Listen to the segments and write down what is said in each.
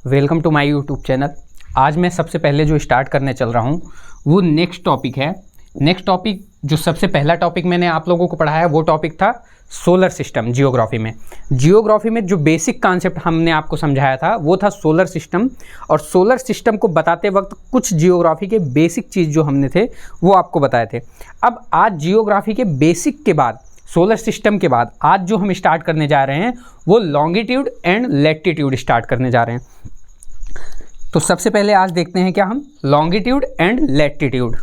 Welcome to my YouTube channel. आज मैं सबसे पहले जो स्टार्ट करने चल रहा हूँ वो नेक्स्ट टॉपिक है। नेक्स्ट टॉपिक जो सबसे पहला टॉपिक मैंने आप लोगों को पढ़ाया वो टॉपिक था सोलर सिस्टम। जियोग्राफी में जो बेसिक कॉन्सेप्ट हमने आपको समझाया था वो था सोलर सिस्टम। और सोलर सिस्टम को बताते वक्त कुछ जियोग्राफी के बेसिक चीज़ जो हमने थे वो आपको बताए थे। अब आज जियोग्राफी के बेसिक के बाद, सोलर सिस्टम के बाद, आज जो हम स्टार्ट करने जा रहे हैं वो लॉन्गिट्यूड एंड लैटिट्यूड स्टार्ट करने जा रहे हैं। तो सबसे पहले आज देखते हैं क्या हम लॉन्गिट्यूड एंड लैटिट्यूड।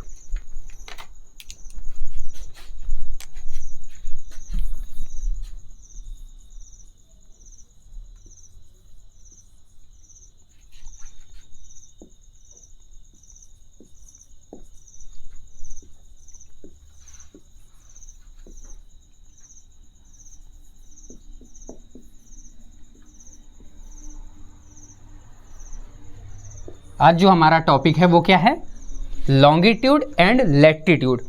आज जो हमारा टॉपिक है वो क्या है, लॉन्गिट्यूड एंड लैटिट्यूड।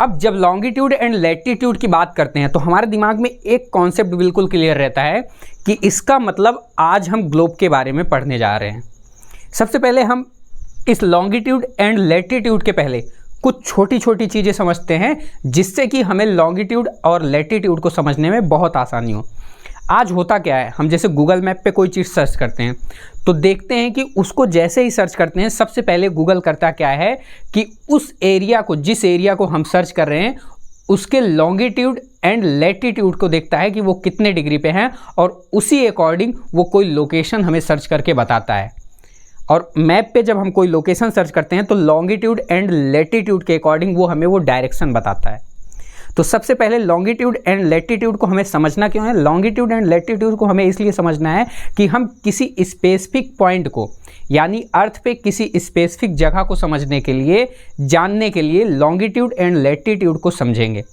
अब जब लॉन्गिट्यूड एंड लैटिट्यूड की बात करते हैं तो हमारे दिमाग में एक कॉन्सेप्ट बिल्कुल क्लियर रहता है कि इसका मतलब आज हम ग्लोब के बारे में पढ़ने जा रहे हैं। सबसे पहले हम इस लॉन्गिट्यूड एंड लैटिट्यूड के पहले कुछ छोटी छोटी चीज़ें समझते हैं जिससे कि हमें लॉन्गिट्यूड और लैटिट्यूड को समझने में बहुत आसानी हो। आज होता क्या है, हम जैसे गूगल मैप पे कोई चीज़ सर्च करते हैं तो देखते हैं कि उसको जैसे ही सर्च करते हैं सबसे पहले गूगल करता क्या है कि उस एरिया को, जिस एरिया को हम सर्च कर रहे हैं उसके लॉन्गिट्यूड एंड लैटिट्यूड को देखता है कि वो कितने डिग्री पे हैं और उसी अकॉर्डिंग वो कोई लोकेशन हमें सर्च करके बताता है। और मैप पे जब हम कोई लोकेशन सर्च करते हैं तो लॉन्गिट्यूड एंड लैटिट्यूड के अकॉर्डिंग वो हमें वो डायरेक्शन बताता है। तो सबसे पहले लॉन्गिट्यूड एंड लैटिट्यूड को हमें समझना क्यों है? लॉन्गिट्यूड एंड लैटिट्यूड को हमें इसलिए समझना है कि हम किसी स्पेसिफिक पॉइंट को, यानी अर्थ पे किसी स्पेसिफिक जगह को समझने के लिए, जानने के लिए लॉन्गिट्यूड एंड लैटिट्यूड को समझेंगे।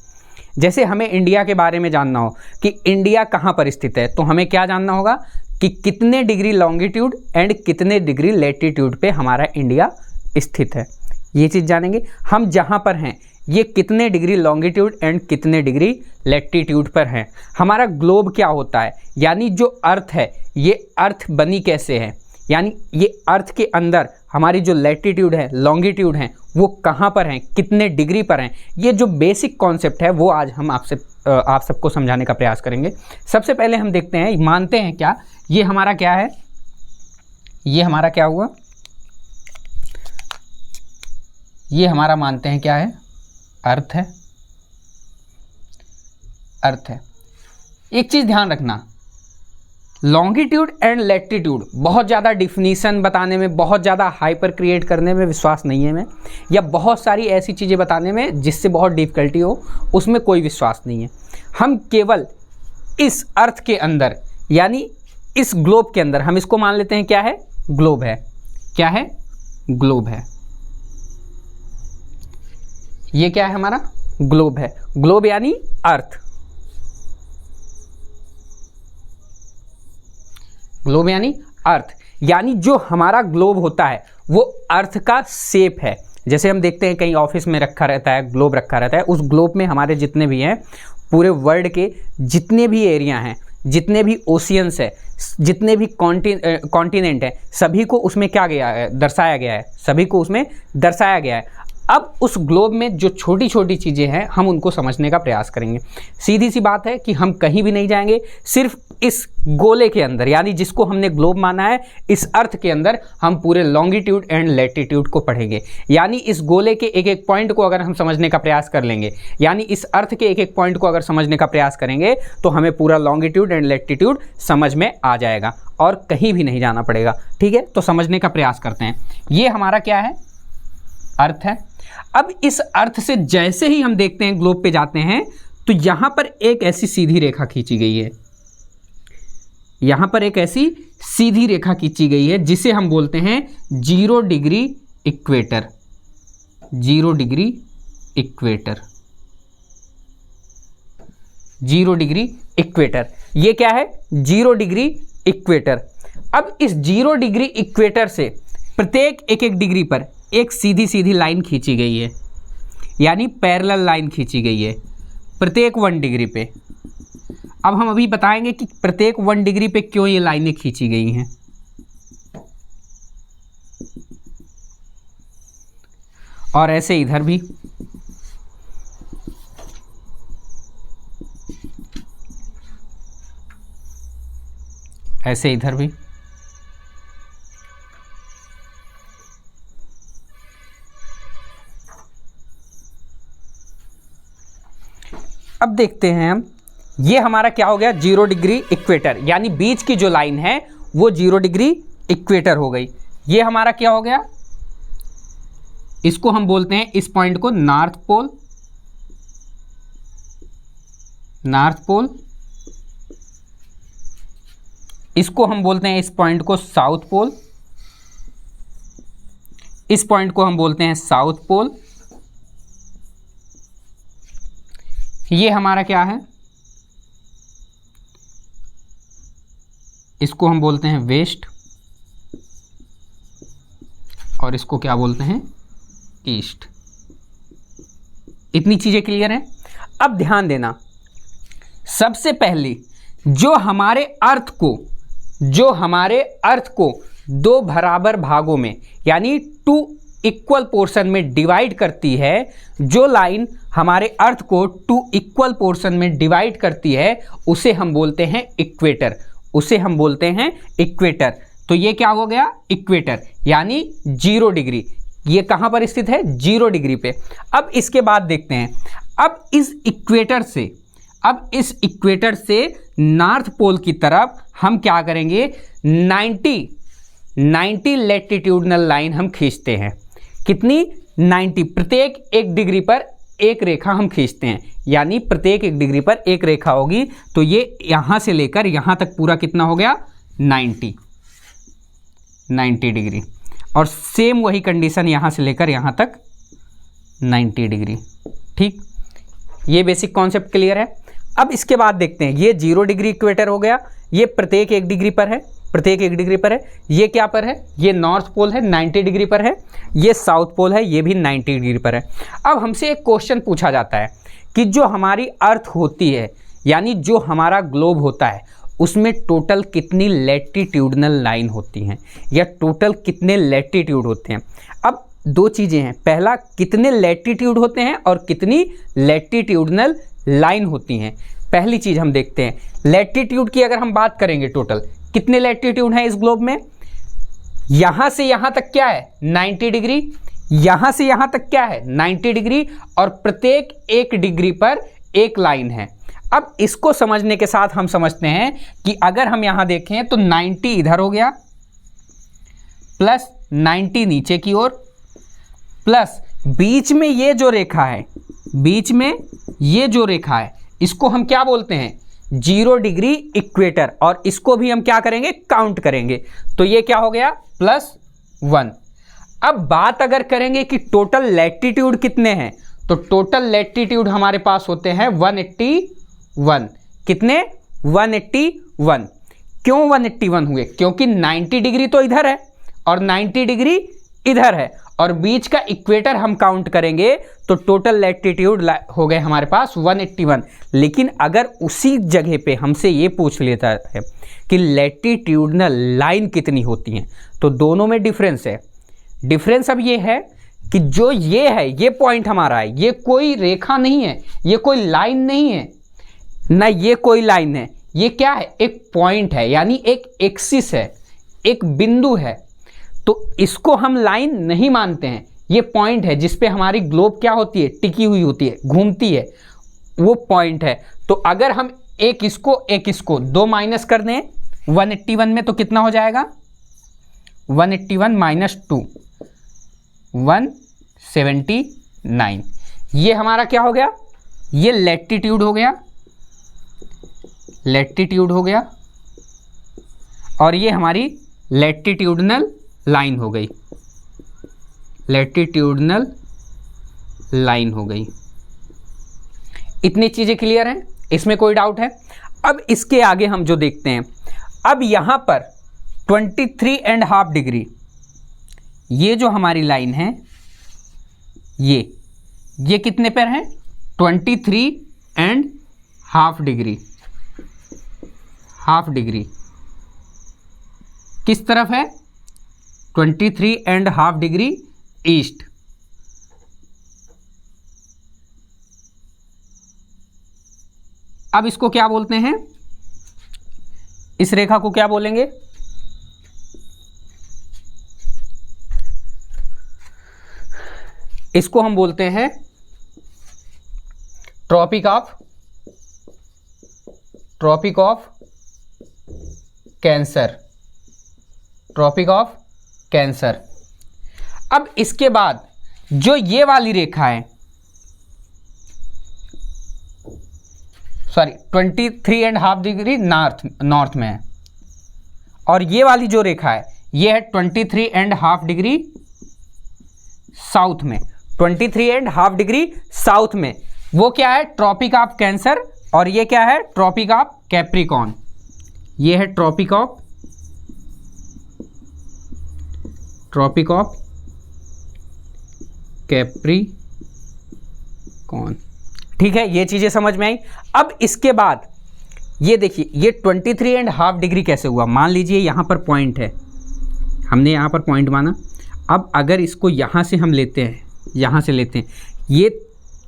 जैसे हमें इंडिया के बारे में जानना हो कि इंडिया कहाँ पर स्थित है तो हमें क्या जानना होगा कि कितने डिग्री लॉन्गिट्यूड एंड कितने डिग्री लैटिट्यूड पे हमारा इंडिया स्थित है। ये चीज़ जानेंगे। हम जहाँ पर हैं ये कितने डिग्री लॉन्गिट्यूड एंड कितने डिग्री लैटिट्यूड पर हैं। हमारा ग्लोब क्या होता है, यानी जो अर्थ है ये अर्थ बनी कैसे है, यानी ये अर्थ के अंदर हमारी जो लैटिट्यूड है, लॉन्गिट्यूड हैं वो कहाँ पर हैं, कितने डिग्री पर हैं। ये जो बेसिक कॉन्सेप्ट है वो आज हम आप सबको समझाने का प्रयास करेंगे। सबसे पहले हम देखते हैं, मानते हैं क्या ये हमारा क्या है, ये हमारा क्या हुआ, ये हमारा मानते हैं क्या है, अर्थ है। अर्थ है। एक चीज़ ध्यान रखना, लॉन्गिट्यूड एंड लैटिट्यूड बहुत ज़्यादा डिफिनीशन बताने में, बहुत ज़्यादा हाइपर क्रिएट करने में विश्वास नहीं है मैं, या बहुत सारी ऐसी चीज़ें बताने में जिससे बहुत डिफ़िकल्टी हो, उसमें कोई विश्वास नहीं है। हम केवल इस अर्थ के अंदर, यानी इस ग्लोब के अंदर, हम इसको मान लेते हैं क्या है, ग्लोब है। क्या है? ग्लोब है। ये क्या है हमारा? ग्लोब है। ग्लोब यानी अर्थ। ग्लोब यानी अर्थ, यानी जो हमारा ग्लोब होता है वो अर्थ का शेप है। जैसे हम देखते हैं कहीं ऑफिस में रखा रहता है, ग्लोब रखा रहता है, उस ग्लोब में हमारे जितने भी हैं, पूरे वर्ल्ड के जितने भी एरिया हैं, जितने भी ओशियंस है, जितने भी कॉन्टिनेंट है, सभी को उसमें क्या गया है, दर्शाया गया है। सभी को उसमें दर्शाया गया है। अब उस ग्लोब में जो छोटी छोटी चीज़ें हैं हम उनको समझने का प्रयास करेंगे। सीधी सी बात है कि हम कहीं भी नहीं जाएंगे, सिर्फ इस गोले के अंदर, यानी जिसको हमने ग्लोब माना है, इस अर्थ के अंदर हम पूरे लॉन्गिट्यूड एंड लैटिट्यूड को पढ़ेंगे। यानी इस गोले के एक एक पॉइंट को अगर हम समझने का प्रयास कर लेंगे, यानी इस अर्थ के एक एक पॉइंट को अगर समझने का प्रयास करेंगे तो हमें पूरा लॉन्गिट्यूड एंड लैटिट्यूड समझ में आ जाएगा और कहीं भी नहीं जाना पड़ेगा। ठीक है, तो समझने का प्रयास करते हैं। ये हमारा क्या है? अर्थ है। अब इस अर्थ से जैसे ही हम देखते हैं, ग्लोब पे जाते हैं तो यहां पर एक ऐसी सीधी रेखा खींची गई है। यहां पर एक ऐसी सीधी रेखा खींची गई है जिसे हम बोलते हैं 0 degree equator. 0 degree equator. 0 degree equator. ये क्या है? 0 डिग्री इक्वेटर। अब इस 0 डिग्री इक्वेटर से प्रत्येक एक एक डिग्री पर एक सीधी सीधी लाइन खींची गई है, यानी पैरेलल लाइन खींची गई है प्रत्येक 1 डिग्री पे। अब हम अभी बताएंगे कि प्रत्येक 1 डिग्री पे क्यों ये लाइनें खींची गई हैं। और ऐसे इधर भी, ऐसे इधर भी। अब देखते हैं हम, ये हमारा क्या हो गया, 0 डिग्री इक्वेटर, यानी बीच की जो लाइन है वो 0 डिग्री इक्वेटर हो गई। ये हमारा क्या हो गया, इसको हम बोलते हैं, इस पॉइंट को नॉर्थ पोल, नॉर्थ पोल। इसको हम बोलते हैं, इस पॉइंट को साउथ पोल, इस पॉइंट को हम बोलते हैं साउथ पोल। ये हमारा क्या है, इसको हम बोलते हैं वेस्ट, और इसको क्या बोलते हैं, ईस्ट। इतनी चीजें क्लियर हैं। अब ध्यान देना, सबसे पहले जो हमारे अर्थ को दो बराबर भागों में, यानी 2 इक्वल पोर्शन में डिवाइड करती है, जो लाइन हमारे अर्थ को 2 इक्वल पोर्शन में डिवाइड करती है, उसे हम बोलते हैं इक्वेटर, उसे हम बोलते हैं इक्वेटर। तो ये क्या हो गया, इक्वेटर, यानी 0 डिग्री। ये कहां पर स्थित है, 0 डिग्री पे। अब इसके बाद देखते हैं, अब इस इक्वेटर से नॉर्थ पोल की तरफ हम क्या करेंगे, 90 लैटिट्यूडनल लाइन हम खींचते हैं। कितनी, 90। प्रत्येक 1 डिग्री पर एक रेखा हम खींचते हैं, यानी प्रत्येक 1 डिग्री पर एक रेखा होगी। तो ये यहां से लेकर यहां तक पूरा कितना हो गया, 90 डिग्री। और सेम वही कंडीशन यहां से लेकर यहां तक 90 डिग्री। ठीक, ये बेसिक कॉन्सेप्ट क्लियर है। अब इसके बाद देखते हैं, ये 0 डिग्री इक्वेटर हो गया, ये प्रत्येक 1 डिग्री पर है, प्रत्येक 1 डिग्री पर है। ये क्या पर है, ये नॉर्थ पोल है, 90 डिग्री पर है। ये साउथ पोल है, ये भी 90 डिग्री पर है। अब हमसे एक क्वेश्चन पूछा जाता है कि जो हमारी अर्थ होती है, यानी जो हमारा ग्लोब होता है, उसमें टोटल कितनी लैटिट्यूडनल लाइन होती हैं, या टोटल कितने लैटिट्यूड होते हैं। अब 2 चीज़ें हैं, पहला कितने लैटिट्यूड होते हैं और कितनी लैटिट्यूडनल लाइन होती हैं। पहली चीज़ हम देखते हैं, लैटिट्यूड की अगर हम बात करेंगे, टोटल कितने लैटिट्यूड हैं इस ग्लोब में। यहां से यहां तक क्या है, 90 डिग्री, यहां से यहां तक क्या है, 90 डिग्री, और प्रत्येक 1 डिग्री पर एक लाइन है। अब इसको समझने के साथ हम समझते हैं कि अगर हम यहां देखें तो 90 इधर हो गया, प्लस 90 नीचे की ओर, प्लस बीच में ये जो रेखा है, बीच में ये जो रेखा है, इसको हम क्या बोलते हैं, 0 डिग्री इक्वेटर, और इसको भी हम क्या करेंगे, काउंट करेंगे। तो ये क्या हो गया, +1। अब बात अगर करेंगे कि टोटल लैटिट्यूड कितने हैं, तो टोटल लैटिट्यूड हमारे पास होते हैं 181। कितने, 181। क्यों 181 हुए, क्योंकि 90 डिग्री तो इधर है और 90 डिग्री इधर है, और बीच का इक्वेटर हम काउंट करेंगे तो टोटल लैटिट्यूड हो गए हमारे पास 181। लेकिन अगर उसी जगह पे हमसे ये पूछ लेता है कि लैटिट्यूडनल लाइन कितनी होती हैं, तो दोनों में डिफरेंस है। डिफरेंस अब ये है कि जो ये है, ये पॉइंट हमारा है, ये कोई रेखा नहीं है, ये कोई लाइन नहीं है ना, ये कोई लाइन है, ये क्या है, एक पॉइंट है, यानी एक एक्सिस है, एक बिंदु है। तो इसको हम लाइन नहीं मानते हैं, ये पॉइंट है जिस पे हमारी ग्लोब क्या होती है, टिकी हुई होती है, घूमती है, वो पॉइंट है। तो अगर हम एक इसको 2 माइनस कर दें 181 में, तो कितना हो जाएगा, 181 - 2 179। ये हमारा क्या हो गया, ये लैटिट्यूड हो गया, लैटिट्यूड हो गया, और ये हमारी लैटिट्यूडनल लाइन हो गई, लैटिट्यूडनल लाइन हो गई। इतनी चीजें क्लियर हैं, इसमें कोई डाउट है। अब इसके आगे हम जो देखते हैं, अब यहां पर 23.5 डिग्री, ये जो हमारी लाइन है, ये कितने पर है, 23.5 डिग्री, हाफ डिग्री किस तरफ है, 23.5 डिग्री ईस्ट, अब इसको क्या बोलते हैं, इस रेखा को क्या बोलेंगे, इसको हम बोलते हैं Tropic of Cancer, Tropic of Cancer. अब इसके बाद जो ये वाली रेखा है, सॉरी 23.5 डिग्री नॉर्थ में है, और ये वाली जो रेखा है ये है 23.5 डिग्री साउथ में, 23.5 डिग्री साउथ में। वो क्या है, ट्रॉपिक ऑफ कैंसर, और ये क्या है, ट्रॉपिक ऑफ कैप्रिकॉर्न। ये है ट्रॉपिक ऑफ कैप्रिकॉर्न। ठीक है, ये चीजें समझ में आई। अब इसके बाद ये देखिए, ये 23.5 डिग्री कैसे हुआ। मान लीजिए यहाँ पर पॉइंट है, हमने यहाँ पर पॉइंट माना। अब अगर इसको यहाँ से हम लेते हैं, यहाँ से लेते हैं, ये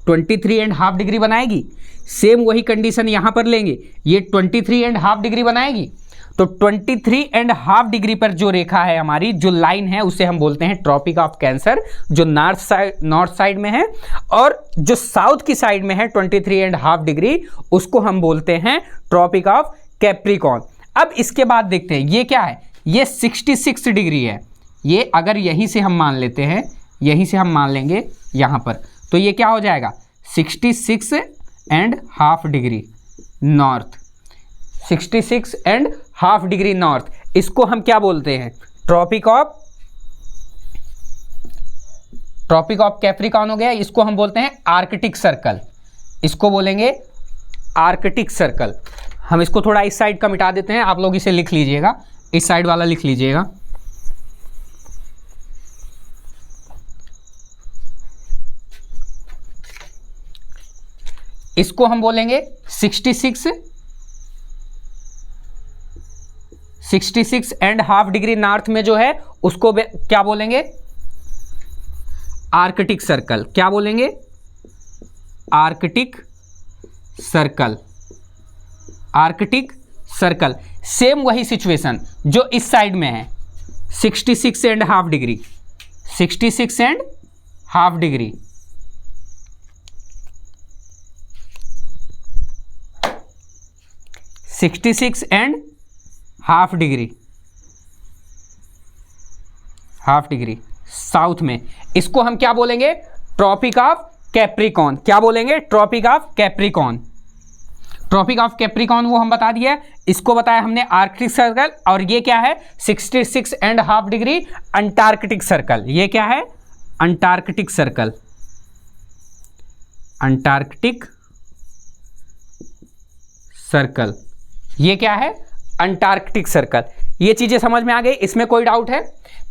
23.5 डिग्री बनाएगी। सेम वही कंडीशन यहाँ पर लेंगे, ये 23.5 डिग्री बनाएगी। तो 23.5 डिग्री पर जो रेखा है हमारी, जो लाइन है, उसे हम बोलते हैं ट्रॉपिक ऑफ कैंसर, जो नॉर्थ साइड में है। और जो साउथ की साइड में है 23.5 डिग्री, उसको हम बोलते हैं ट्रॉपिक ऑफ कैप्रिकॉर्न। अब इसके बाद देखते हैं ये क्या है, ये 66 डिग्री है। ये अगर यहीं से हम मान लेते हैं, यहीं से हम मान लेंगे यहाँ पर, तो ये क्या हो जाएगा, 66.5 डिग्री नॉर्थ, 66.5 डिग्री नॉर्थ। इसको हम क्या बोलते हैं, ट्रॉपिक ऑफ कैप्रिकॉर्न हो गया। इसको हम बोलते हैं आर्कटिक सर्कल, इसको बोलेंगे आर्कटिक सर्कल। हम इसको थोड़ा इस साइड का मिटा देते हैं, आप लोग इसे लिख लीजिएगा, इस साइड वाला लिख लीजिएगा। इसको हम बोलेंगे 66.5 डिग्री नॉर्थ में जो है उसको क्या बोलेंगे, आर्कटिक सर्कल। क्या बोलेंगे, Arctic circle, Arctic circle. Same वही सिचुएशन जो इस साइड में है, 66.5 degree, 66.5 degree. Half degree south में, इसको हम क्या बोलेंगे, ट्रॉपिक ऑफ कैप्रिकॉर्न। क्या बोलेंगे, Tropic of Capricorn. Tropic of Capricorn वो हम बता दिया, इसको बताया हमने आर्कटिक सर्कल। और ये क्या है, 66.5 डिग्री अंटार्कटिक सर्कल। ये क्या है, अंटार्कटिक सर्कल, अंटार्कटिक सर्कल। ये क्या है, अंटार्कटिक सर्कल। ये चीजें समझ में आ गई, इसमें कोई डाउट है।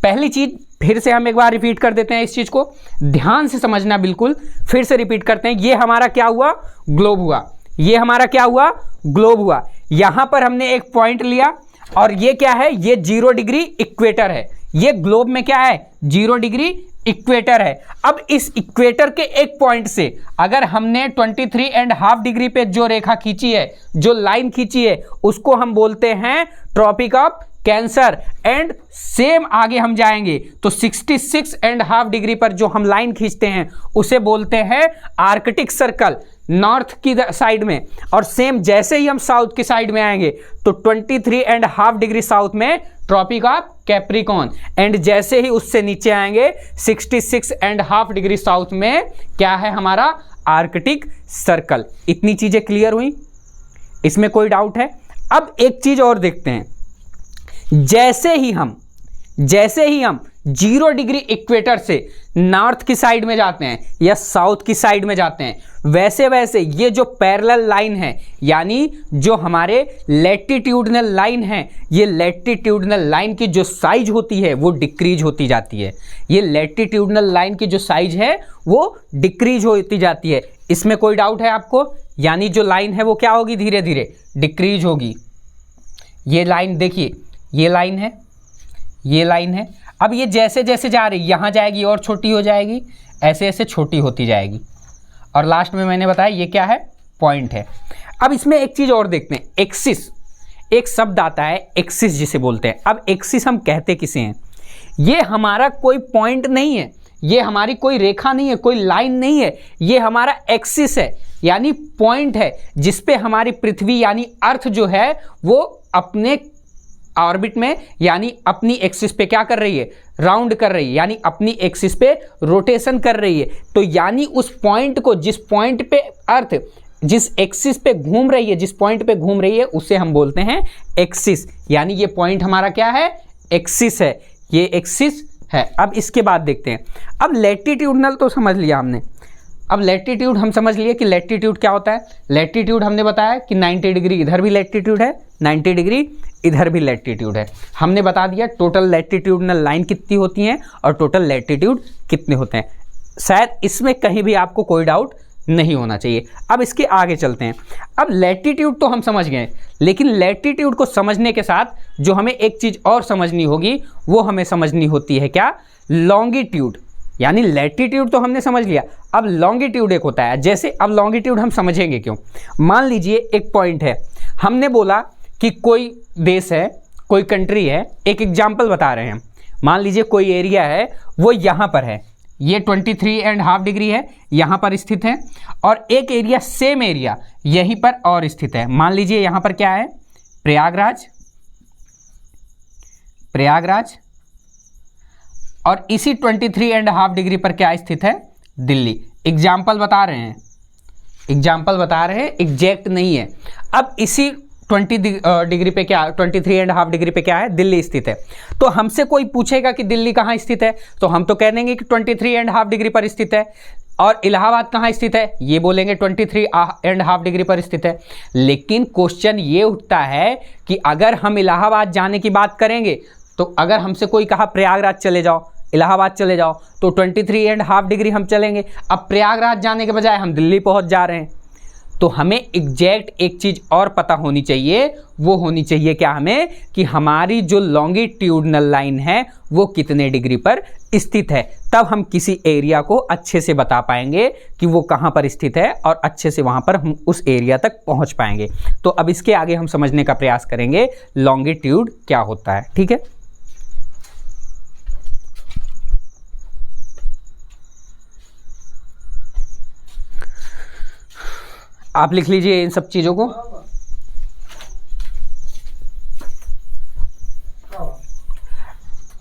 पहली चीज फिर से हम एक बार रिपीट कर देते हैं, इस चीज को ध्यान से समझना, बिल्कुल फिर से रिपीट करते हैं। ये हमारा क्या हुआ, ग्लोब हुआ। ये हमारा क्या हुआ, ग्लोब हुआ। यहां पर हमने एक पॉइंट लिया, और ये क्या है, ये 0 डिग्री इक्वेटर है। ये ग्लोब में क्या है, 0 डिग्री इक्वेटर है। अब इस इक्वेटर के एक पॉइंट से अगर हमने 23.5 डिग्री पे जो रेखा खींची है, जो लाइन खींची है, उसको हम बोलते हैं Tropic of Cancer. And same आगे हम जाएंगे तो 66.5 डिग्री पर जो हम लाइन खींचते हैं उसे बोलते हैं आर्कटिक सर्कल, नॉर्थ की साइड में। और सेम जैसे ही हम साउथ की साइड में आएंगे तो 23.5 डिग्री साउथ में ट्रॉपिक ऑफ कैप्रिकॉर्न। एंड जैसे ही उससे नीचे आएंगे 66.5 डिग्री साउथ में क्या है, हमारा आर्कटिक सर्कल। इतनी चीजें क्लियर हुई, इसमें कोई डाउट है। अब एक चीज और देखते हैं, जैसे ही हम 0 डिग्री इक्वेटर से नॉर्थ की साइड में जाते हैं या साउथ की साइड में जाते हैं, वैसे वैसे ये जो पैरेलल लाइन है, यानी जो हमारे लैटिट्यूडनल लाइन है, ये लैटिट्यूडनल लाइन की जो साइज होती है वो डिक्रीज होती जाती है। ये लैटिट्यूडनल लाइन की जो साइज है वो डिक्रीज होती जाती है। इसमें कोई डाउट है आपको? यानी जो लाइन है वो क्या होगी, धीरे धीरे डिक्रीज होगी। ये लाइन देखिए, ये लाइन है, ये लाइन है। अब ये जैसे जैसे जा रही, यहाँ जाएगी और छोटी हो जाएगी, ऐसे ऐसे छोटी होती जाएगी। और लास्ट में मैंने बताया ये क्या है, पॉइंट है। अब इसमें एक चीज और देखते हैं, एक्सिस, एक शब्द आता है एक्सिस जिसे बोलते हैं। अब एक्सिस हम कहते किसे हैं? ये हमारा कोई पॉइंट नहीं है, ये हमारी कोई रेखा नहीं है, कोई लाइन नहीं है, ये हमारा एक्सिस है, यानी पॉइंट है जिस पे हमारी पृथ्वी यानी अर्थ जो है वो अपने ऑर्बिट में यानी अपनी एक्सिस पे क्या कर रही है? राउंड कर रही है, यानी अपनी एक्सिस पे रोटेशन कर रही है। तो यानी उस पॉइंट को, जिस पॉइंट पे अर्थ जिस एक्सिस पे घूम रही है, जिस पॉइंट पे घूम रही है, उसे हम बोलते हैं एक्सिस। यानी ये पॉइंट हमारा क्या है? एक्सिस है, ये एक्सिस है। अब इसके बाद देखते हैं, अब लैटिट्यूडनल तो समझ लिया हमने। अब लैटिट्यूड हम समझ लिए कि लैटिट्यूड क्या होता है। लैटिट्यूड हमने बताया कि 90 डिग्री इधर भी लैटिट्यूड है, 90 डिग्री इधर भी लैटिट्यूड है। हमने बता दिया टोटल लैटिट्यूडनल लाइन कितनी होती हैं और टोटल लैटिट्यूड कितने होते हैं। शायद इसमें कहीं भी आपको कोई डाउट नहीं होना चाहिए। अब इसके आगे चलते हैं। अब लैटिट्यूड तो हम समझ गए, लेकिन लैटिट्यूड को समझने के साथ जो हमें एक चीज़ और समझनी होगी, वो हमें समझनी होती है क्या? लॉन्गिट्यूड। यानी लैटिट्यूड तो हमने समझ लिया, अब लॉन्गिट्यूड एक होता है। जैसे अब लॉन्गिट्यूड हम समझेंगे क्यों? मान लीजिए एक पॉइंट है, हमने बोला कि कोई देश है, कोई कंट्री है, एक एग्जाम्पल बता रहे हैं। मान लीजिए कोई एरिया है, वो यहाँ पर है, ये 23.5 डिग्री है, यहाँ पर स्थित है, और एक एरिया, सेम एरिया यहीं पर और स्थित है। मान लीजिए यहाँ पर क्या है? प्रयागराज, प्रयागराज, और इसी 23.5 डिग्री पर क्या स्थित है? दिल्ली। एग्जाम्पल बता रहे हैं, एग्जाम्पल बता रहे हैं, एग्जैक्ट नहीं है। अब इसी 20 डिग्री पे क्या, 23.5 डिग्री पे क्या है? दिल्ली स्थित है। तो हमसे कोई पूछेगा कि दिल्ली कहाँ स्थित है, तो हम तो कह देंगे कि 23.5 डिग्री पर स्थित है। और इलाहाबाद कहाँ स्थित है? ये बोलेंगे 23.5 डिग्री पर स्थित है। लेकिन क्वेश्चन ये उठता है कि अगर हम इलाहाबाद जाने की बात करेंगे, तो अगर हमसे कोई कहा प्रयागराज चले जाओ, इलाहाबाद चले जाओ, तो 23.5 डिग्री हम चलेंगे। अब प्रयागराज जाने के बजाय हम दिल्ली पहुंच जा रहे हैं। तो हमें एग्जैक्ट एक चीज़ और पता होनी चाहिए, वो होनी चाहिए क्या हमें? कि हमारी जो लॉन्गिट्यूडनल लाइन है वो कितने डिग्री पर स्थित है। तब हम किसी एरिया को अच्छे से बता पाएंगे कि वो कहाँ पर स्थित है, और अच्छे से वहाँ पर हम उस एरिया तक पहुँच पाएंगे। तो अब इसके आगे हम समझने का प्रयास करेंगे लॉन्गिट्यूड क्या होता है। ठीक है, आप लिख लीजिए इन सब चीज़ों को।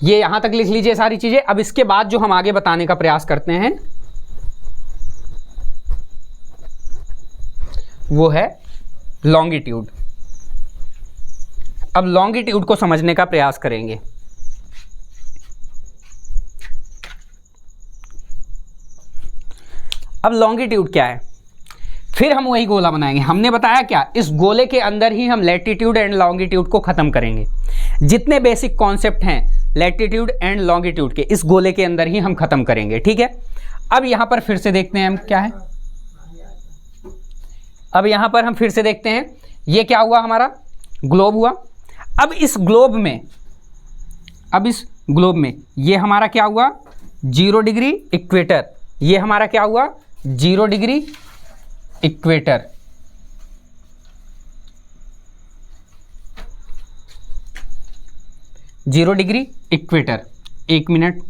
ये यहां तक लिख लीजिए सारी चीजें। अब इसके बाद जो हम आगे बताने का प्रयास करते हैं वो है लॉन्गिट्यूड। अब लॉन्गिट्यूड को समझने का प्रयास करेंगे। अब लॉन्गिट्यूड क्या है? फिर हम वही गोला बनाएंगे। हमने बताया क्या, इस गोले के अंदर ही हम लैटिट्यूड एंड लॉन्गिट्यूड को खत्म करेंगे। जितने बेसिक कॉन्सेप्ट हैं लैटिट्यूड एंड लॉन्गिट्यूड के, इस गोले के अंदर ही हम खत्म करेंगे। ठीक है, अब यहां पर फिर से देखते हैं हम क्या है। अब यहां पर हम फिर से देखते हैं, ये क्या हुआ? हमारा ग्लोब हुआ। अब इस ग्लोब में ये हमारा क्या हुआ? 0 डिग्री इक्वेटर। ये हमारा क्या हुआ? 0 degree equator. Zero degree equator. एक मिनट,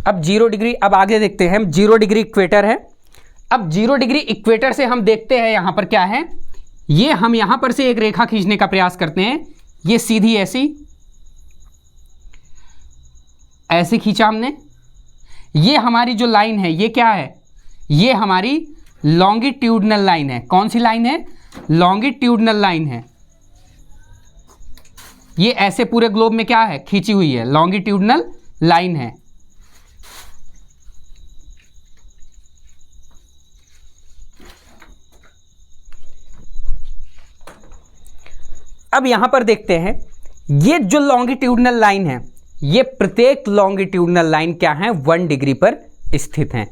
अब 0 डिग्री, अब आगे देखते हैं हम। 0 डिग्री इक्वेटर है। अब 0 डिग्री इक्वेटर से हम देखते हैं यहाँ पर क्या है। ये हम यहाँ पर से एक रेखा खींचने का प्रयास करते हैं। ये सीधी ऐसी खींचा हमने। ये हमारी जो लाइन है ये क्या है? ये हमारी लॉन्गिट्यूडनल लाइन है। कौन सी लाइन है? लॉन्गिट्यूडनल लाइन है। ये ऐसे पूरे ग्लोब में क्या है? खींची हुई है, लॉन्गिट्यूडनल लाइन है। अब यहां पर देखते हैं, ये जो लॉन्गिट्यूडनल लाइन है, ये प्रत्येक लॉन्गिट्यूडनल लाइन क्या है, 1 डिग्री पर स्थित है।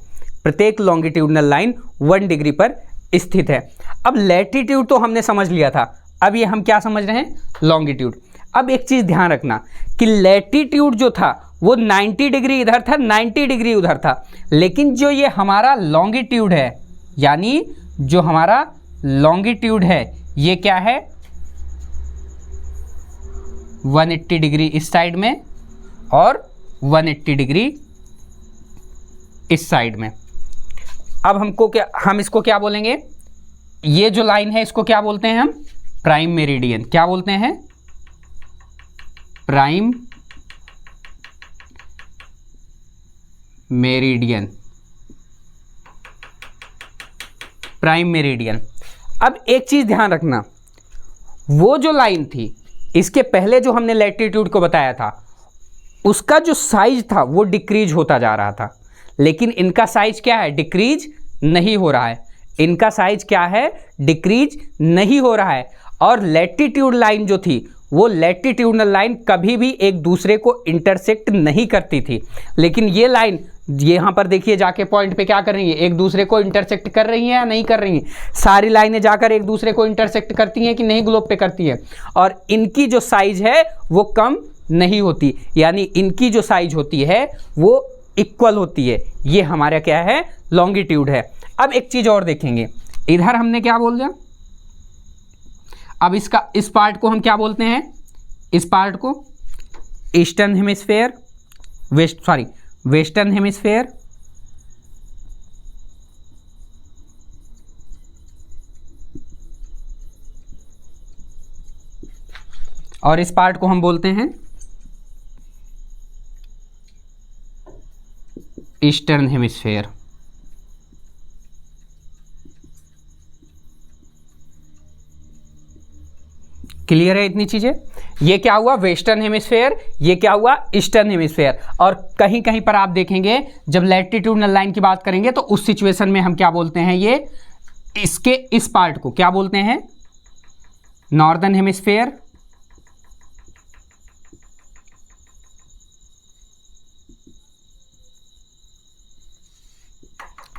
प्रत्येक लॉन्गिट्यूडनल लाइन 1 डिग्री पर स्थित है। अब लैटिट्यूड तो हमने समझ लिया था, अब ये हम क्या समझ रहे हैं, लॉन्गिट्यूड। अब एक चीज ध्यान रखना कि लैटिट्यूड जो था वो 90 डिग्री इधर था, 90 डिग्री उधर था, लेकिन जो ये हमारा लॉन्गिट्यूड है, यानी जो हमारा लॉन्गिट्यूड है, ये क्या है, 180 डिग्री इस साइड में और 180 डिग्री इस साइड में। अब हम इसको क्या बोलेंगे, ये जो लाइन है इसको क्या बोलते हैं हम, प्राइम मेरिडियन। क्या बोलते हैं, प्राइम मेरिडियन, प्राइम मेरिडियन। अब एक चीज ध्यान रखना, वो जो लाइन थी, इसके पहले जो हमने लैटिट्यूड को बताया था, उसका जो साइज था वो डिक्रीज होता जा रहा था, लेकिन इनका साइज क्या है, डिक्रीज नहीं हो रहा है। इनका साइज क्या है, डिक्रीज नहीं हो रहा है। और लैटिट्यूड लाइन जो थी, वो लैटिट्यूडनल लाइन कभी भी एक दूसरे को इंटरसेक्ट नहीं करती थी, लेकिन ये लाइन यहाँ पर देखिए जाके पॉइंट पे क्या कर रही है, एक दूसरे को इंटरसेक्ट कर रही हैं या नहीं कर रही हैं। सारी लाइनें जाकर एक दूसरे को इंटरसेक्ट करती हैं कि नहीं, ग्लोब पे करती हैं। और इनकी जो साइज है वो कम नहीं होती, यानी इनकी जो साइज होती है वो इक्वल होती है। ये हमारा क्या है, लॉन्गिट्यूड है। अब एक चीज और देखेंगे, इधर हमने क्या बोल दिया, अब इस पार्ट को हम क्या बोलते हैं, इस पार्ट को ईस्टर्न हेमिस्फेयर, वेस्टर्न हेमिस्फेयर, और इस पार्ट को हम बोलते हैं ईस्टर्न हेमिस्फेयर। क्लियर है इतनी चीजें। ये क्या हुआ, वेस्टर्न हेमिस्फेयर, ये क्या हुआ, ईस्टर्न हेमिस्फेयर। और कहीं कहीं पर आप देखेंगे जब लैटिट्यूडनल लाइन की बात करेंगे तो उस सिचुएशन में हम क्या बोलते हैं, ये इसके इस पार्ट को क्या बोलते हैं, नॉर्दर्न हेमिस्फेयर,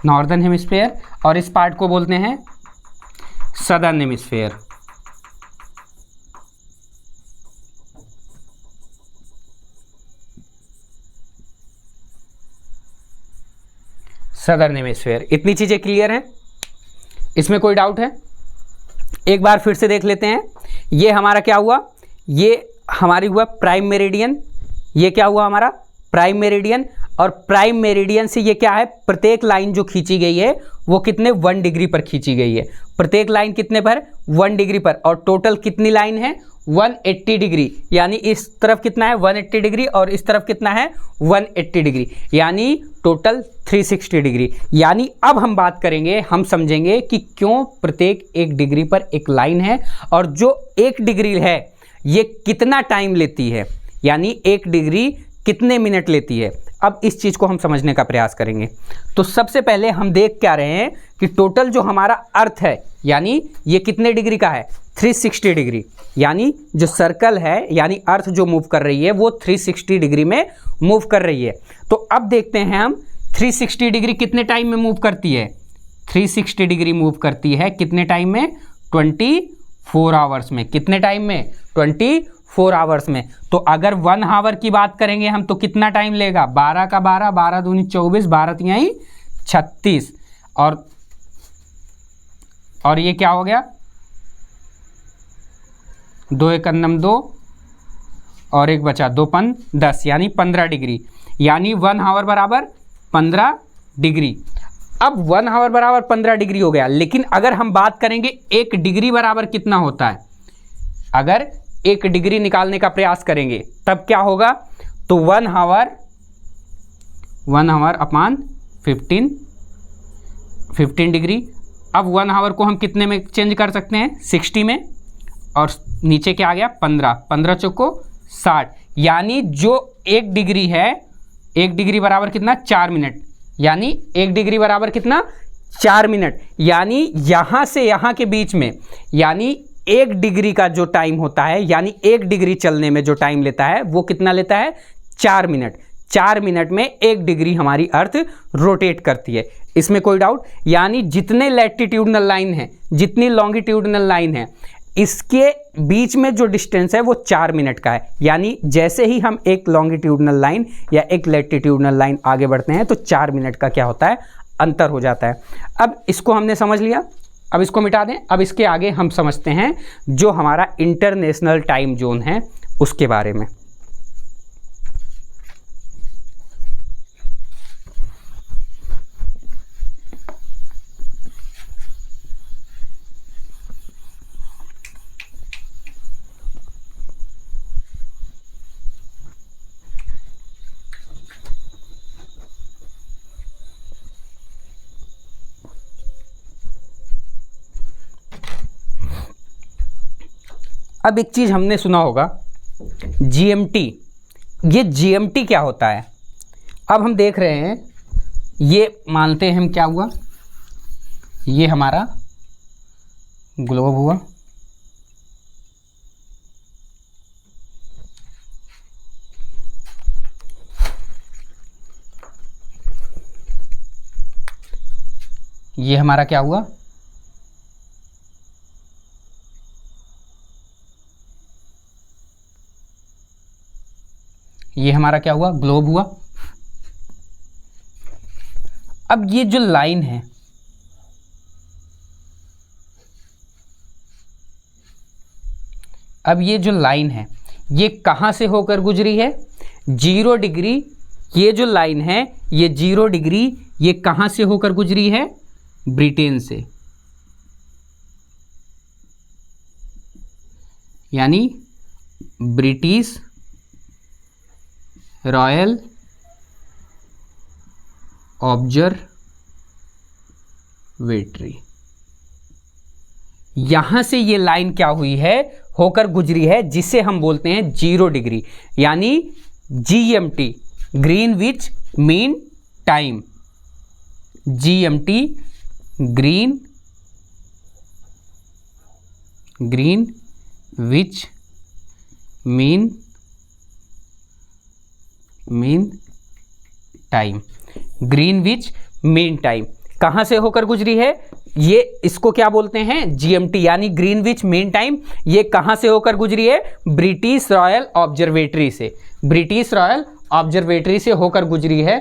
नॉर्दर्न हेमिस्फेयर, और इस पार्ट को बोलते हैं सदर्न हेमिस्फेयर। Southern hemisphere. इतनी चीजें क्लियर हैं, इसमें कोई डाउट है? एक बार फिर से देख लेते हैं। ये हमारा क्या हुआ, ये हमारी हुआ प्राइम मेरिडियन, ये क्या हुआ हमारा प्राइम मेरिडियन। और प्राइम मेरिडियन से ये क्या है, प्रत्येक लाइन जो खींची गई है वो कितने 1 डिग्री पर खींची गई है। प्रत्येक लाइन कितने पर, 1 डिग्री पर। और टोटल कितनी लाइन है, 180 डिग्री। यानी इस तरफ कितना है 180 डिग्री और इस तरफ कितना है 180 डिग्री, यानी टोटल 360 डिग्री। यानी अब हम बात करेंगे, हम समझेंगे कि क्यों प्रत्येक 1 डिग्री पर एक लाइन है और जो 1 डिग्री है ये कितना टाइम लेती है, यानी 1 डिग्री कितने मिनट लेती है। अब इस चीज़ को हम समझने का प्रयास करेंगे। तो सबसे पहले हम देख क्या रहे हैं कि टोटल जो हमारा अर्थ है, यानी ये कितने डिग्री का है, 360 डिग्री। यानी जो सर्कल है, यानी अर्थ जो मूव कर रही है वो 360 डिग्री में मूव कर रही है। तो अब देखते हैं हम 360 डिग्री कितने टाइम में मूव करती है। 360 डिग्री मूव करती है कितने टाइम में, 24 आवर्स में। कितने टाइम में, 24 आवर्स में। तो अगर 1 आवर की बात करेंगे हम तो कितना टाइम लेगा, 12 का 12, 12 दूनी 24, 12 तिहाई 36, और ये क्या हो गया, 2 एक अन्नम 2 और 1 बचा, 2 पन 10, यानी 15 डिग्री। यानी 1 आवर बराबर 15 डिग्री। अब 1 आवर बराबर 15 डिग्री हो गया, लेकिन अगर हम बात करेंगे 1 डिग्री बराबर कितना होता है, अगर 1 डिग्री निकालने का प्रयास करेंगे तब क्या होगा, तो 1 आवर अपान 15 डिग्री। अब 1 आवर को हम कितने में चेंज कर सकते हैं, 60 में, और नीचे क्या आ गया 15, 15 चौको 60। यानी जो 1 डिग्री है, 1 डिग्री बराबर कितना, 4 मिनट। यानी 1 डिग्री बराबर कितना, 4 मिनट। यानी यहाँ से यहाँ के बीच में, यानी 1 डिग्री का जो टाइम होता है, यानी 1 डिग्री चलने में जो टाइम लेता है वो कितना लेता है, 4 मिनट। 4 मिनट में 1 डिग्री हमारी अर्थ रोटेट करती है, इसमें कोई डाउट। यानी जितने लैटिट्यूडनल लाइन है, जितनी लॉन्गिट्यूडनल लाइन है, इसके बीच में जो डिस्टेंस है वो 4 मिनट का है। यानी जैसे ही हम एक लॉन्गिट्यूडनल लाइन या एक लैटिट्यूडनल लाइन आगे बढ़ते हैं तो 4 मिनट का क्या होता है, अंतर हो जाता है। अब इसको हमने समझ लिया, अब इसको मिटा दें। अब इसके आगे हम समझते हैं जो हमारा इंटरनेशनल टाइम जोन है उसके बारे में। अब एक चीज़ हमने सुना होगा जीएमटी। ये जीएमटी क्या होता है, अब हम देख रहे हैं, ये मानते हैं हम क्या हुआ, ये हमारा ग्लोब हुआ, ये हमारा क्या हुआ, ये हमारा क्या हुआ, ग्लोब हुआ। अब ये जो लाइन है, अब ये जो लाइन है ये कहाँ से होकर गुजरी है, 0 डिग्री। ये जो लाइन है ये 0 डिग्री, ये कहाँ से होकर गुजरी है, ब्रिटेन से। यानी ब्रिटिश रॉयल ऑब्जर्वेटरी, यहां से ये लाइन क्या हुई है, होकर गुजरी है, जिसे हम बोलते हैं 0 डिग्री, यानी GMT, Greenwich mean time. GMT Greenwich mean time. Greenwich mean time कहाँ से होकर गुजरी है, ये इसको क्या बोलते हैं, जीएमटी, यानी ग्रीनविच मीन टाइम। ये कहाँ से होकर गुजरी है, ब्रिटिश रॉयल ऑब्जर्वेटरी से, ब्रिटिश रॉयल ऑब्जर्वेटरी से होकर गुजरी है।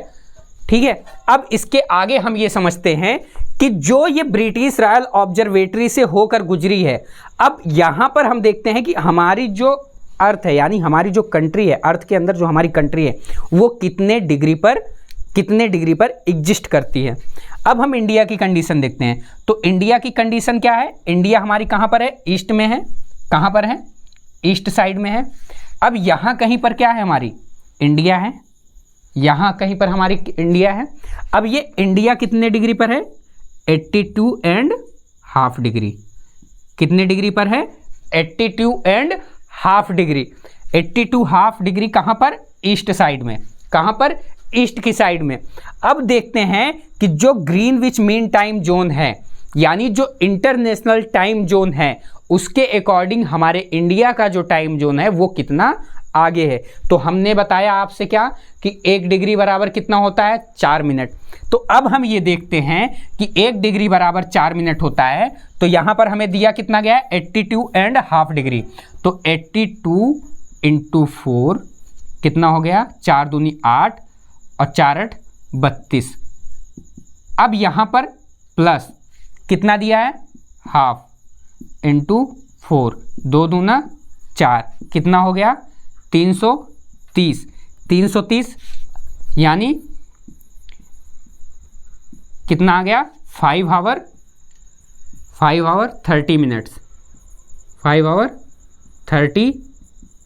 ठीक है, अब इसके आगे हम ये समझते हैं कि जो ये ब्रिटिश रॉयल ऑब्जर्वेटरी से होकर गुजरी है, अब यहाँ पर हम देखते हैं कि हमारी जो अर्थ है, यानी हमारी जो कंट्री है, अर्थ के अंदर जो हमारी कंट्री है वो कितने डिग्री पर एग्जिस्ट करती है। अब हम इंडिया की कंडीशन देखते हैं, तो इंडिया की कंडीशन क्या है, इंडिया हमारी कहाँ पर है, ईस्ट में है। कहाँ पर है, ईस्ट साइड में है। अब यहाँ कहीं पर क्या है, हमारी इंडिया है, यहाँ कहीं पर हमारी इंडिया है। अब ये इंडिया कितने डिग्री पर है, 82.5 डिग्री। कितने डिग्री पर है, 82.5 डिग्री। 82.5 डिग्री कहाँ पर, ईस्ट साइड में। कहाँ पर, ईस्ट की साइड में। अब देखते हैं कि जो ग्रीनविच मीन टाइम जोन है, यानी जो इंटरनेशनल टाइम जोन है, उसके अकॉर्डिंग हमारे इंडिया का जो टाइम जोन है वो कितना आगे है। तो हमने बताया आपसे क्या कि 1 डिग्री बराबर कितना होता है, 4 मिनट। तो अब हम ये देखते हैं कि 1 डिग्री बराबर 4 मिनट होता है, तो यहाँ पर हमें दिया कितना गया है, 82.5 डिग्री। तो 82 × 4 कितना हो गया, 4 दूनी 8 और 4 8 32। अब यहाँ पर प्लस कितना दिया है, हाफ × 4, 2 दूना 4, कितना हो गया, 330। 330 यानी कितना आ गया, 5 आवर 30 मिनट्स। 5 आवर 30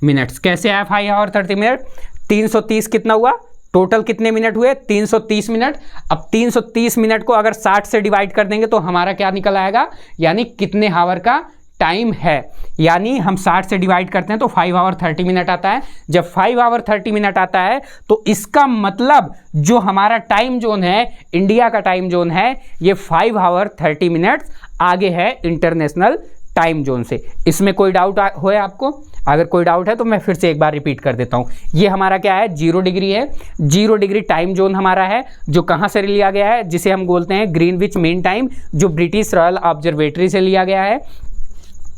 मिनट्स कैसे आया 5 आवर 30 मिनट, 330 कितना हुआ, टोटल कितने मिनट हुए, 330 मिनट। अब 330 मिनट को अगर 60 से डिवाइड कर देंगे तो हमारा क्या निकल आएगा, यानी कितने आवर का टाइम है। यानी हम 60 से डिवाइड करते हैं तो 5 आवर 30 मिनट आता है। जब 5 आवर 30 मिनट आता है तो इसका मतलब जो हमारा टाइम जोन है, इंडिया का टाइम जोन है, ये 5 आवर 30 मिनट्स आगे है इंटरनेशनल टाइम जोन से। इसमें कोई डाउट हो आपको? अगर कोई डाउट है तो मैं फिर से एक बार रिपीट कर देता हूँ। ये हमारा क्या है, 0 डिग्री है। 0 डिग्री टाइम जोन हमारा है, जो कहाँ से लिया गया है, जिसे हम बोलते हैं ग्रीनविच मीन टाइम, जो ब्रिटिश रॉयल ऑब्जर्वेटरी से लिया गया है।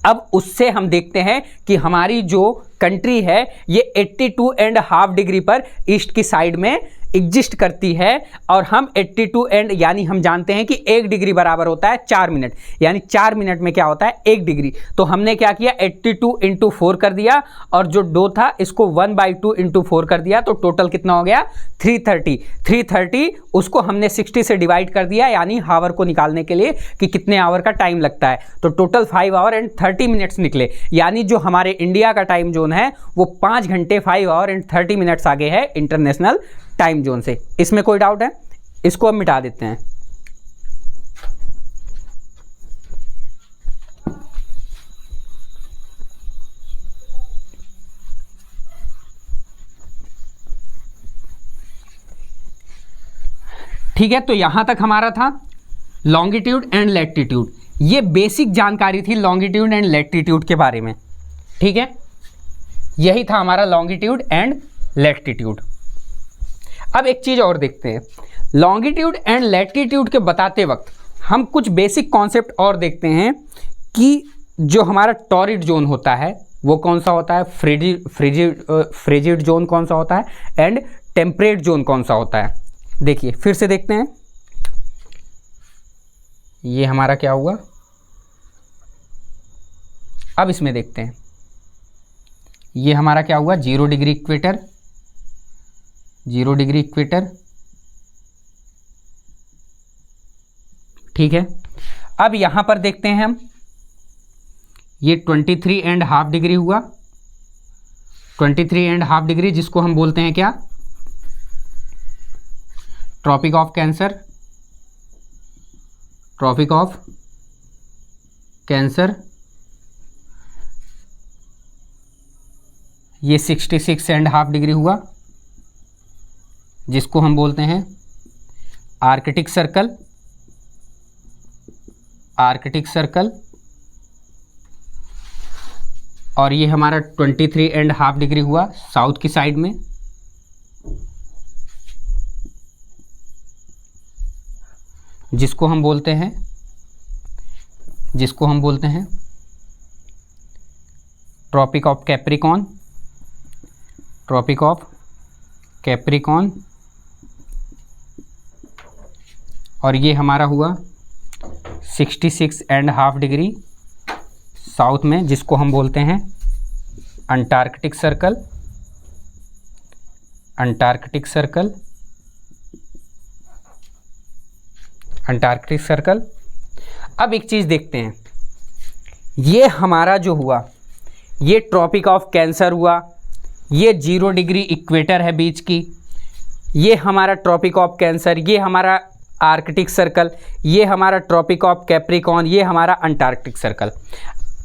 अब उससे हम देखते हैं कि हमारी जो कंट्री है ये 82.5 डिग्री पर ईस्ट की साइड में एग्जिस्ट करती है, और हम 82 एंड यानी हम जानते हैं कि 1 डिग्री बराबर होता है 4 मिनट, यानी 4 मिनट में क्या होता है 1 डिग्री। तो हमने क्या किया, 82 इंटू 4 कर दिया, और जो डो था इसको 1/2 इंटू 4 कर दिया, तो टोटल कितना हो गया 330। उसको हमने 60 से डिवाइड कर दिया, यानी हावर को निकालने के लिए कि कितने आवर का टाइम लगता है, तो टोटल 5 आवर एंड 30 मिनट्स निकले। यानी जो हमारे इंडिया का टाइम जोन है वो 5 घंटे 5 आवर एंड 30 मिनट्स आगे है इंटरनेशनल टाइम जोन से। इसमें कोई डाउट है? इसको हम मिटा देते हैं। ठीक है, तो यहां तक हमारा था लॉन्गिट्यूड एंड लैटिट्यूड। ये बेसिक जानकारी थी लॉन्गिट्यूड एंड लैटिट्यूड के बारे में। ठीक है, यही था हमारा लॉन्गिट्यूड एंड लैटिट्यूड। अब एक चीज़ और देखते हैं, लॉन्गिट्यूड एंड लैटिट्यूड के बताते वक्त हम कुछ बेसिक कॉन्सेप्ट और देखते हैं कि जो हमारा टॉरिड जोन होता है वो कौन सा होता है, फ्रिजिड जोन कौन सा होता है, एंड टेम्परेट जोन कौन सा होता है। देखिए फिर से देखते हैं, ये हमारा क्या हुआ, अब इसमें देखते हैं, ये हमारा क्या हुआ 0 डिग्री इक्वेटर, 0 डिग्री इक्वेटर। ठीक है, अब यहां पर देखते हैं हम, ये 23.5 डिग्री हुआ, 23.5 डिग्री, जिसको हम बोलते हैं क्या, Tropic of Cancer, Tropic of Cancer. ये 66.5 डिग्री हुआ, जिसको हम बोलते हैं आर्कटिक सर्कल, आर्कटिक सर्कल। और ये हमारा 23.5 डिग्री हुआ साउथ की साइड में, जिसको हम बोलते हैं Tropic of Capricorn, Tropic of Capricorn. और ये हमारा हुआ 66.5 डिग्री साउथ में, जिसको हम बोलते हैं Antarctic circle, Antarctic circle, Antarctic circle. अब एक चीज़ देखते हैं, ये हमारा जो हुआ ये ट्रॉपिक ऑफ कैंसर हुआ, ये 0 डिग्री इक्वेटर है बीच की, ये हमारा ट्रॉपिक ऑफ कैंसर, ये हमारा आर्कटिक सर्कल, ये हमारा ट्रॉपिक ऑफ कैप्रिकॉन, ये हमारा अंटार्कटिक सर्कल।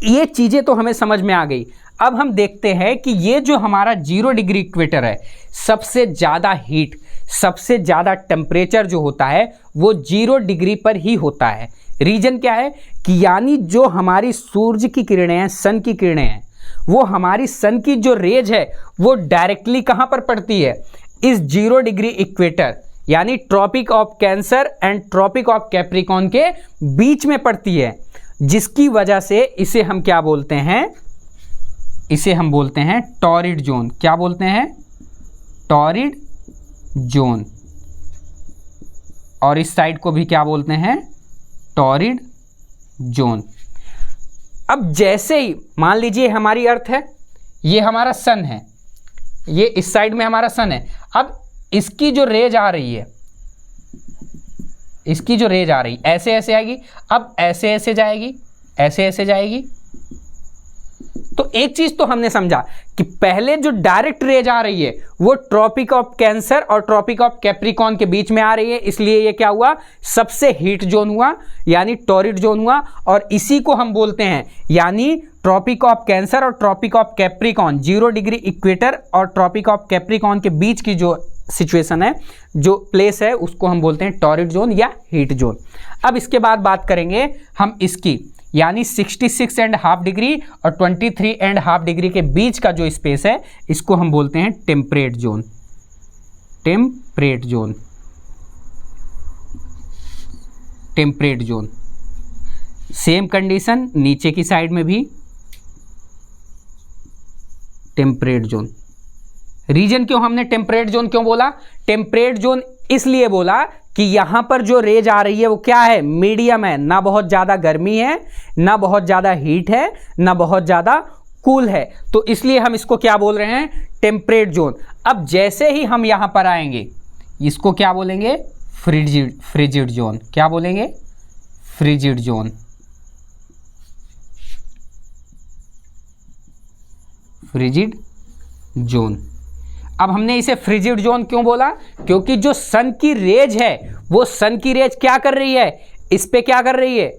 ये चीज़ें तो हमें समझ में आ गई। अब हम देखते हैं कि ये जो हमारा 0 डिग्री इक्वेटर है, सबसे ज़्यादा हीट, सबसे ज़्यादा टेम्परेचर जो होता है वो 0 डिग्री पर ही होता है। रीजन क्या है कि यानी जो हमारी सूरज की किरणें हैं, सन की किरणें हैं, वो हमारी सन की जो रेज है वो डायरेक्टली कहाँ पर पड़ती है, इस 0 डिग्री इक्वेटर यानी Tropic of Cancer and Tropic of Capricorn के बीच में पड़ती है, जिसकी वजह से इसे हम क्या बोलते हैं, इसे हम बोलते हैं टॉरिड जोन। क्या बोलते हैं, टॉरिड जोन। और इस साइड को भी क्या बोलते हैं, टॉरिड जोन। अब जैसे ही मान लीजिए हमारी अर्थ है, ये हमारा सन है, ये इस साइड में हमारा सन है। अब इसकी जो रेज आ रही है, इसकी जो रेज आ रही ऐसे ऐसे आएगी, अब ऐसे ऐसे जाएगी, ऐसे ऐसे जाएगी। तो एक चीज तो हमने समझा कि पहले जो डायरेक्ट रेज आ रही है वो ट्रॉपिक ऑफ कैंसर और ट्रॉपिक ऑफ कैप्रिकॉन के बीच में आ रही है, इसलिए ये क्या हुआ, सबसे हीट जोन हुआ यानी टॉरिड जोन हुआ। और इसी को हम बोलते हैं यानी ट्रॉपिक ऑफ कैंसर और Tropic of Capricorn, 0 degree equator और ट्रॉपिक ऑफ कैप्रिकॉन के बीच की जो सिचुएशन है, जो प्लेस है, उसको हम बोलते हैं टॉरिड जोन या हीट जोन। अब इसके बाद बात करेंगे हम इसकी, यानी 66.5 डिग्री और 23.5 डिग्री के बीच का जो स्पेस है इसको हम बोलते हैं temperate zone. Temperate zone, temperate zone. Same condition नीचे की साइड में भी टेम्परेट जोन। रीजन क्यों हमने टेम्परेट जोन क्यों बोला? टेम्परेट जोन इसलिए बोला कि यहां पर जो रेज आ रही है वो क्या है, मीडियम है, ना बहुत ज्यादा गर्मी है, ना बहुत ज्यादा हीट है, ना बहुत ज्यादा कूल है, तो इसलिए हम इसको क्या बोल रहे हैं, टेम्परेट जोन। अब जैसे ही हम यहां पर आएंगे इसको क्या बोलेंगे, फ्रिजिड, फ्रिजिड जोन। क्या बोलेंगे, फ्रिजिड जोन। Frigid zone. अब हमने इसे फ्रिजिड जोन क्यों बोला, क्योंकि जो सन की रेज है वो सन की रेज क्या कर रही है, इस पे क्या कर रही है,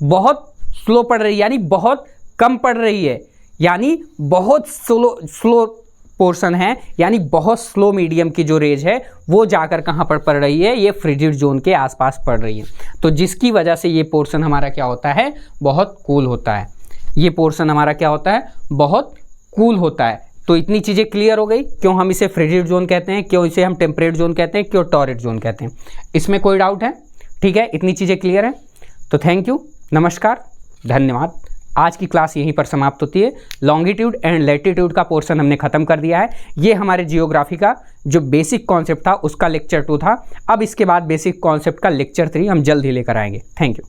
बहुत स्लो पड़ रही है, यानी बहुत कम पड़ रही है, यानी बहुत स्लो पोर्शन है, यानी बहुत स्लो मीडियम की जो रेज है वो जाकर कहाँ पर पड़ रही है, ये फ्रिजिड जोन के आसपास पड़ रही है। तो जिसकी वजह से ये पोर्शन हमारा क्या होता है, बहुत कूल होता है। ये पोर्शन हमारा क्या होता है, बहुत कूल होता है। तो इतनी चीज़ें क्लियर हो गई, क्यों हम इसे फ्रिजिड जोन कहते हैं, क्यों इसे हम टेम्परेट जोन कहते हैं, क्यों टॉरिड जोन कहते हैं। इसमें कोई डाउट है? ठीक है, इतनी चीज़ें क्लियर हैं। तो थैंक यू, नमस्कार, धन्यवाद। आज की क्लास यहीं पर समाप्त होती है। लॉन्गिट्यूड एंड लैटिट्यूड का पोर्शन हमने खत्म कर दिया है। ये हमारे जियोग्राफी का जो बेसिक कॉन्सेप्ट था उसका लेक्चर 2 था। अब इसके बाद बेसिक कॉन्सेप्ट का लेक्चर 3 हम जल्द ही लेकर आएंगे। Thank you.